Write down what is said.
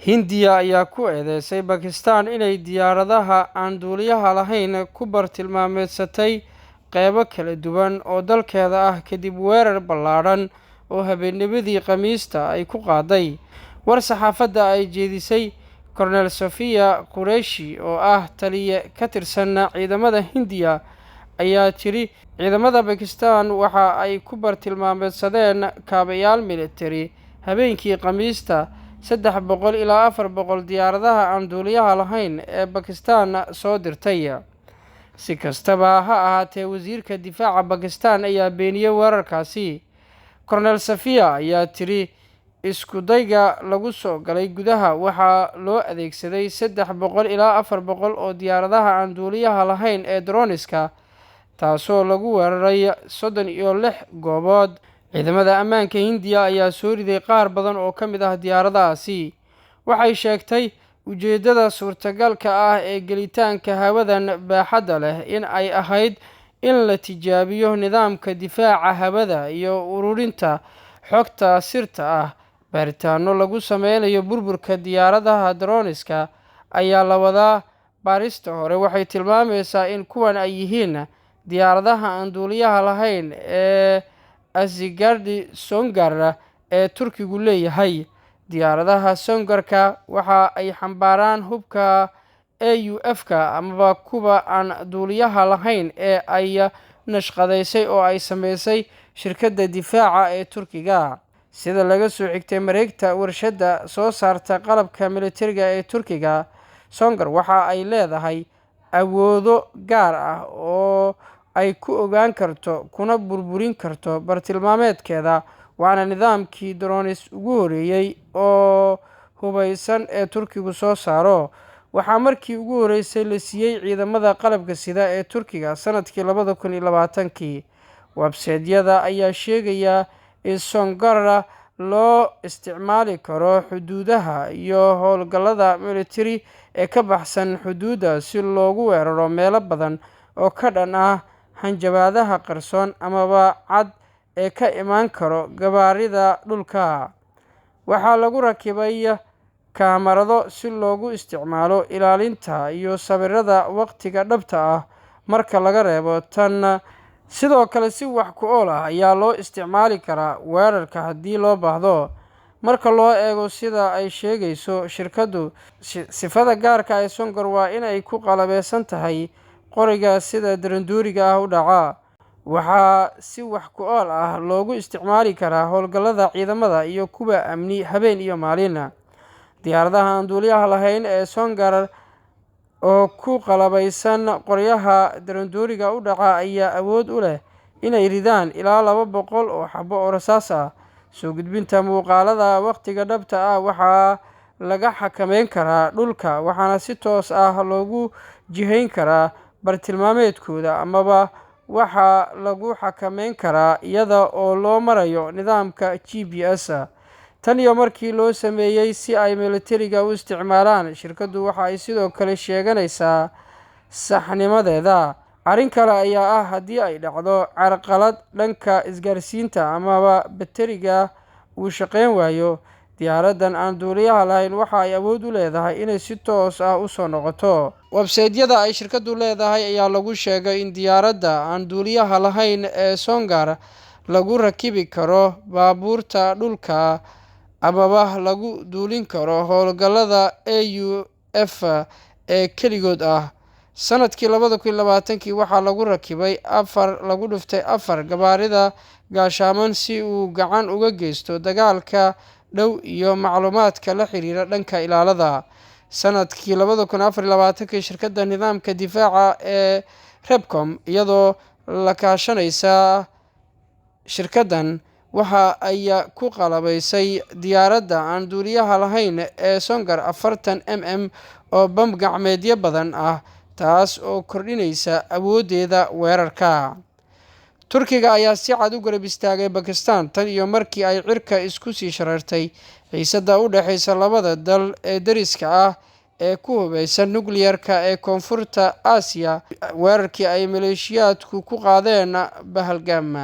Hindiya ayaa ku eedeysay Bakistaan inay diyaaradaha aan duuliyaha lahayn ku bartilmaameedsatay qaybo kala duwan oo dalkeeda ah kadib weerar ballaadhan oo habeennimadii Khamiista ay ku qaaday. War-saxaafadda ay jeedisay Colonel Sofia Qureshi, oo ah taliye ka tirsan ciidamada Hindiya, ayaa tiri ciidamada Bakistaan waxa ay ku bartilmaameedsadeen kaabayaal militari habeenkii Khamiista 300 ilaa 400 diyaaradaha aan duuliyaha lahayn ee Bakistaan soo dirtay. Si kastaba ha ahaatee, wasiirka difaaca Bakistaan ayaa beeniyay weerarkaasi. Colonel Sofia ayaa tiri isku dayga lagu soo galay gudaha waxaa loo adeegsaday 300 ilaa 400 oo diyaaradaha aan duuliyaha lahayn ee droniska, taasoo lagu weeraray 36 goobood. Ciidamada ammaanka Hindiya ayaa soo riday qaar badan oo ka mid ah diyaaradahaasi. Waxay sheegtay ujeeddada suurtagalka ah ee gelitaanka hawadan baaxadda leh in ay ahayd in la tijaabiyo nidaamka difaaca hawada iyo ururinta xogta sirta ah. Baaritaanno lagu sameynayo burburka diyaaradaha droniska ayaa la wadaa. Baarista hore waxay tilmaamaysaa in kuwan ay yihiin diyaaradaha aan duuliyaha lahayn ee Azigirdi Songar ee Turkigu leeyahay. Diyaaradaha Songarka waxa ay xambaaraan hubka AUF-ka amaba kuwa aan duuliyaha lahayn ee ay nashqadeysay oo ay sameysay shirkadda difaaca ee Turkiga. Sida laga soo xigtay mareegta warshadda soo saarta qalabka militariga ee Turkiga, Songar waxa ay leedahay awoodo gaar ah oo ay ku ogaan karto kuna burburin karto bartilmaameedkeeda, waana nidaamkii drones ugu horreeyay oo hubeysan ee Turkigu soo saaro. Waxaa markii ugu horreysay la siiyay ciidamada qalabka sida ee Turkiga sanadkii 2020. Website-yada ayaa sheegaya in Songar loo isticmaali karo xuduudaha iyo howlgallada militari ee ka baxsan xuduudda si loogu weeraro meelo badan oo ka dhan ah hanjabaadaha qarsoon amaba cad ee ka imaan kara gawaarida dhulka. Waxaa lagu rakibay kaamarado si loogu isticmaalo ilaalinta iyo sawirada waqtiga dhabta ah. Marka laga reebo tan, sidoo kale si wax ku ool ah ayaa loo isticmaali karaa weerarka haddii loo baahdo. Marka loo eego sida ay sheegayso shirkaddu, sifada gaarka ah ee Songar waa in ay ku qalabeysan tahay qoriga sida darandooriga ah u dhaca. Waxaa si wax ku ool ah loogu isticmaali karaa howlgallada ciidamada iyo kuwa amni habeen iyo maalin. Diyaaradaha aan duuliyaha lahayn ee Songar oo ku qalabeysan qoryaha darandooriga u dhaca ayaa awood u leh inay ridaan ilaa 200 oo xabo oo rasaas ah. Soo gudbinta muuqaalada waqtiga dhabta ah waxaa laga xakameyn karaa dhulka, waxaana si toos ah loogu jihayn karaa bartilmaameedkooda amaba waxaa lagu xakameyn karaa iyada oo loo marayo nidaamka GPS. Tan iyo markii loo sameeyay si ay militariga u isticmaalaan, shirkaddu waxa ay sidoo kale sheeganaysaa saxnimadeeda. Arrin kale ayaa ah haddii ay dhacdo carqalad dhanka isgaarsiinta amaba bateriga uu shaqayn waayo, diyaaraddan aan duuliyaha lahayn waxa ay awood u leedahay inay si toos ah u soo noqoto. Website-yada ay shirkaddu leedahay ayaa lagu sheegay in diyaaradda aan duuliyaha lahayn ee Songar lagu rakibi karo baabuurta dhulka amaba lagu duulin karo howlgallada AUF ee keligood ah. Sanadkii 2020 waxaa lagu rakibay 4x4 gawaarida gaashaamon si uu gacan uga geysto dagaalka dhow iyo macluumaadka la xiriira dhanka ilaalada. Sanadkii 2024, shirkadda nidaamka difaaca ee Repcom, iyadoo la kaashanaysa shirkaddan, waxa ay ku qalabeysay diyaaradda aan duuliyaha lahayn ee Songar 40mm oo bam gacmeedyo badan ah, taas oo kordhinaysa awooddeeda weerarka. Turkiga ayaa si cad u garab istaagay Bakistaan tan iyo markii ay cirka isku sii shareertay xiisadda u dhaxaysa labada dal ee deriska ah ee ku hubeysan nukliyeerka ee Koonfurta Aasiya, weerarkii ay maleeshiyaadku ku qaadeen Pahalgam.